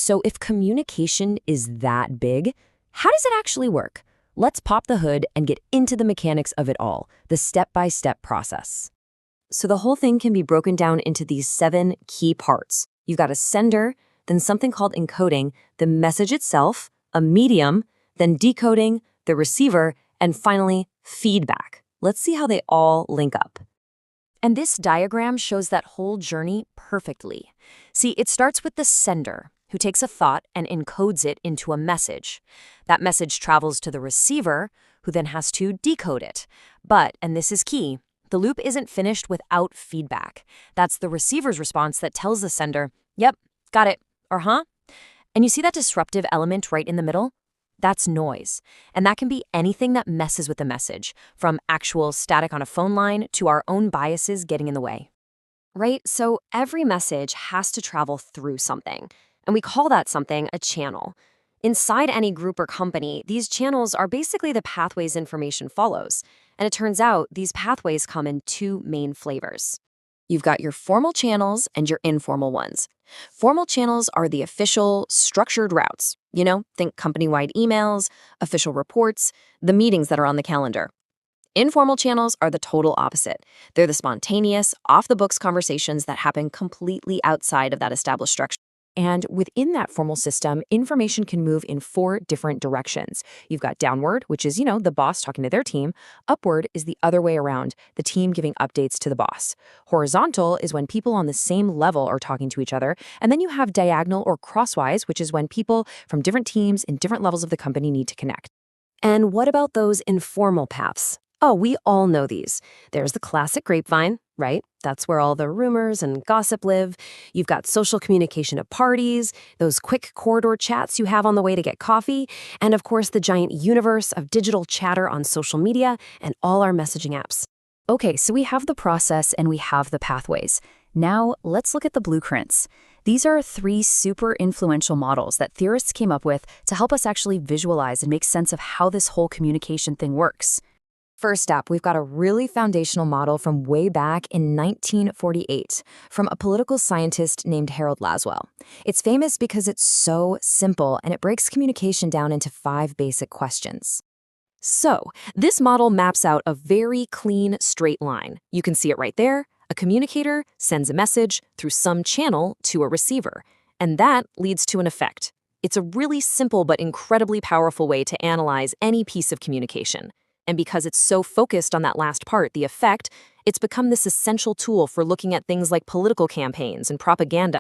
So if communication is that big, how does it actually work? Let's pop the hood and get into the mechanics of it all, the step-by-step process. So the whole thing can be broken down into these 7 key parts. You've got a sender, then something called encoding, the message itself, a medium, then decoding, the receiver, and finally, feedback. Let's see how they all link up. And this diagram shows that whole journey perfectly. See, it starts with the sender, who takes a thought and encodes it into a message. That message travels to the receiver, who then has to decode it. But, and this is key, the loop isn't finished without feedback. That's the receiver's response that tells the sender, yep, got it, or huh? And you see that disruptive element right in the middle? That's noise. And that can be anything that messes with the message, from actual static on a phone line to our own biases getting in the way. Right? So every message has to travel through something. And we call that something a channel. Inside any group or company, these channels are basically the pathways information follows. And it turns out these pathways come in 2 main flavors. You've got your formal channels and your informal ones. Formal channels are the official, structured routes. Think company-wide emails, official reports, the meetings that are on the calendar. Informal channels are the total opposite. They're the spontaneous, off-the-books conversations that happen completely outside of that established structure. And within that formal system, information can move in 4 different directions. You've got downward, which is, the boss talking to their team. Upward is the other way around, the team giving updates to the boss. Horizontal is when people on the same level are talking to each other. And then you have diagonal or crosswise, which is when people from different teams in different levels of the company need to connect. And what about those informal paths? Oh, we all know these. There's the classic grapevine, right? That's where all the rumors and gossip live. You've got social communication at parties, those quick corridor chats you have on the way to get coffee, and of course the giant universe of digital chatter on social media and all our messaging apps. Okay, so we have the process and we have the pathways. Now let's look at the blueprints. These are 3 super influential models that theorists came up with to help us actually visualize and make sense of how this whole communication thing works. First up, we've got a really foundational model from way back in 1948 from a political scientist named Harold Laswell. It's famous because it's so simple and it breaks communication down into 5 basic questions. So, this model maps out a very clean, straight line. You can see it right there. A communicator sends a message through some channel to a receiver, and that leads to an effect. It's a really simple but incredibly powerful way to analyze any piece of communication. And because it's so focused on that last part, the effect, it's become this essential tool for looking at things like political campaigns and propaganda.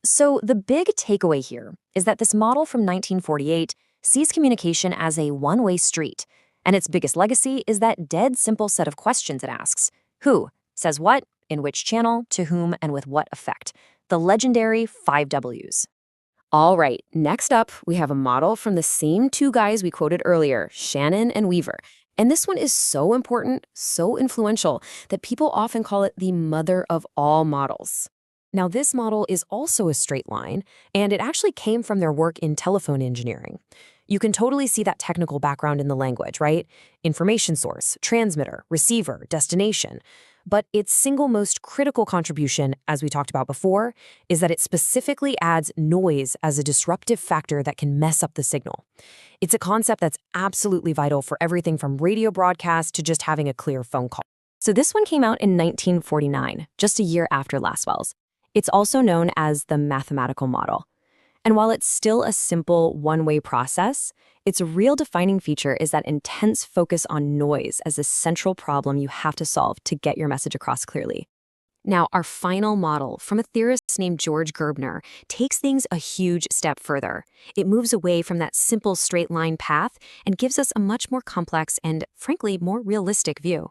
So the big takeaway here is that this model from 1948 sees communication as a one-way street. And its biggest legacy is that dead simple set of questions it asks. Who says what, in which channel, to whom, and with what effect? The legendary 5 Ws. All right, next up, we have a model from the same 2 guys we quoted earlier, Shannon and Weaver. And this one is so important, so influential, that people often call it the mother of all models. Now, this model is also a straight line, and it actually came from their work in telephone engineering. You can totally see that technical background in the language, right? Information source, transmitter, receiver, destination. But its single most critical contribution, as we talked about before, is that it specifically adds noise as a disruptive factor that can mess up the signal. It's a concept that's absolutely vital for everything from radio broadcast to just having a clear phone call. So this one came out in 1949, just a year after Laswell's. It's also known as the mathematical model. And while it's still a simple one-way process, its real defining feature is that intense focus on noise as a central problem you have to solve to get your message across clearly. Now, our final model from a theorist named George Gerbner takes things a huge step further. It moves away from that simple straight line path and gives us a much more complex and, frankly, more realistic view.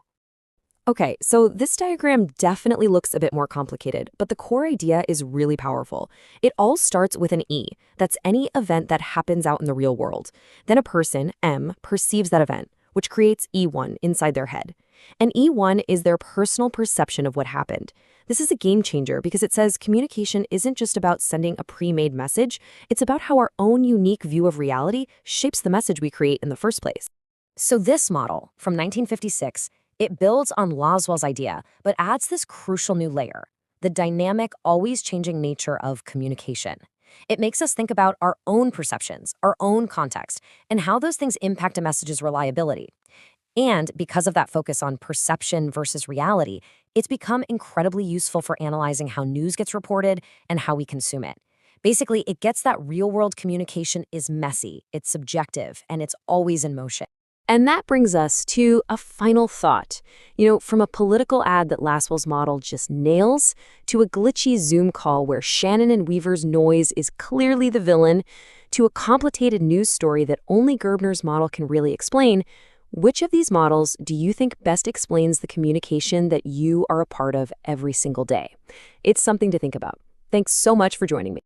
Okay, so this diagram definitely looks a bit more complicated, but the core idea is really powerful. It all starts with an E. That's any event that happens out in the real world. Then a person, M, perceives that event, which creates E1 inside their head. And E1 is their personal perception of what happened. This is a game changer because it says communication isn't just about sending a pre-made message, it's about how our own unique view of reality shapes the message we create in the first place. So this model, from 1956, it builds on Laswell's idea, but adds this crucial new layer, the dynamic, always changing nature of communication. It makes us think about our own perceptions, our own context, and how those things impact a message's reliability. And because of that focus on perception versus reality, it's become incredibly useful for analyzing how news gets reported and how we consume it. Basically, it gets that real-world communication is messy, it's subjective, and it's always in motion. And that brings us to a final thought. From a political ad that Laswell's model just nails, to a glitchy Zoom call where Shannon and Weaver's noise is clearly the villain, to a complicated news story that only Gerbner's model can really explain, which of these models do you think best explains the communication that you are a part of every single day? It's something to think about. Thanks so much for joining me.